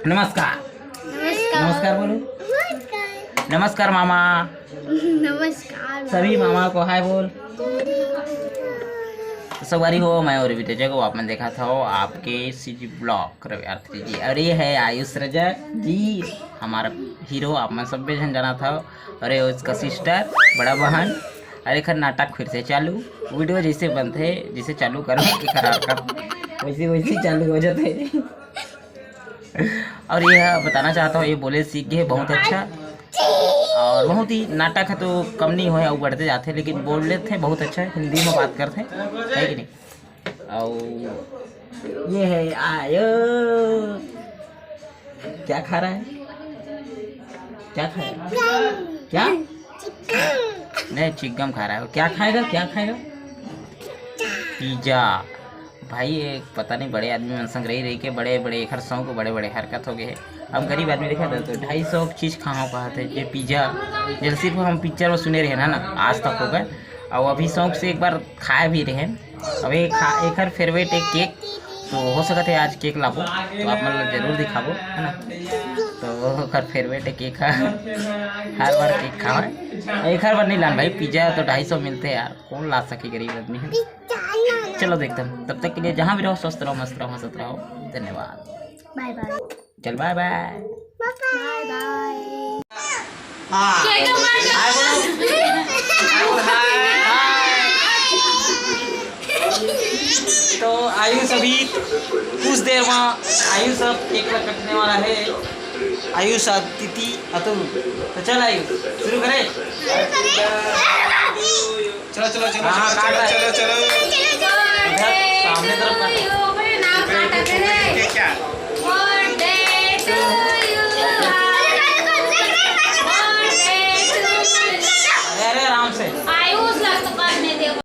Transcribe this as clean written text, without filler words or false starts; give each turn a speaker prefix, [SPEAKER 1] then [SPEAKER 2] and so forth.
[SPEAKER 1] नमस्कार
[SPEAKER 2] नमस्कार।
[SPEAKER 1] नमस्कार बोलो। नमस्कार मामा।
[SPEAKER 2] नमस्कार
[SPEAKER 1] सभी मामा को हाय बोल। सवारी हो मैं और विजय को आपने देखा था आपके सीजी ब्लॉक रवि आरती जी। और ये है आयुष रजक जी, हमारा हीरो। आप में सब जन जाना था। अरे उसका सिस्टर बड़ा बहन। अरे खर नाटक फिर से चालू। वीडियो जैसे बंद है जैसे चालू करो कि खराब कर वैसे वैसे चालू हो जाते। और यह बताना चाहता हूँ, ये बोले सीख गए बहुत अच्छा। और बहुत ही नाटक है तो कम नहीं होए और बढ़ते जाते, लेकिन बोल लेते हैं बहुत अच्छा। हिंदी में बात करते हैं, है कि नहीं। और ये है आयो। क्या खा रहा है? क्या खाएगा? क्या नहीं, चिकन खा रहा है। क्या खाएगा? क्या खाएगा? पिज्जा। भाई एक पता नहीं बड़े आदमी मन संग रही के बड़े बड़े हर सौ को बड़े बड़े हरकत हो गए। हम गरीब आदमी देखा था तो 250 चीज़ खाओ कहते ये पिज्जा। जैसे सिर्फ हम पिक्चर में सुने रहे ना आज तक हो गए। और अभी शौक से एक बार खाए भी रहे। अब एक हर फेवरेट एक केक तो हो सकता है आज केक लाबो तो आप मतलब जरूर दिखाबो, है ना। तो हर फेवरेट है केक है, हर बार केक खाओ। एक हर बार नहीं लान भाई, पिज्जा तो 250 मिलते हैं यार, कौन ला सके गरीब आदमी है। चलो देखते हैं, तब तक के लिए जहाँ भी रहो स्वस्थ रहो, मस्त रहो, हंसते रहो। धन्यवाद।
[SPEAKER 2] Bye bye.
[SPEAKER 1] चल बाय बाय।
[SPEAKER 2] Bye bye.
[SPEAKER 1] तो आयुष अभी कुछ देर में आयुष अब केक कटने वाला है। आयुष तिथि अतुल। तो चल आयुष शुरू करें।
[SPEAKER 3] चलो चलो चलो
[SPEAKER 1] हाँ,
[SPEAKER 3] चलो चलो चलो
[SPEAKER 1] इधर सामने तरफ काटो।
[SPEAKER 3] क्या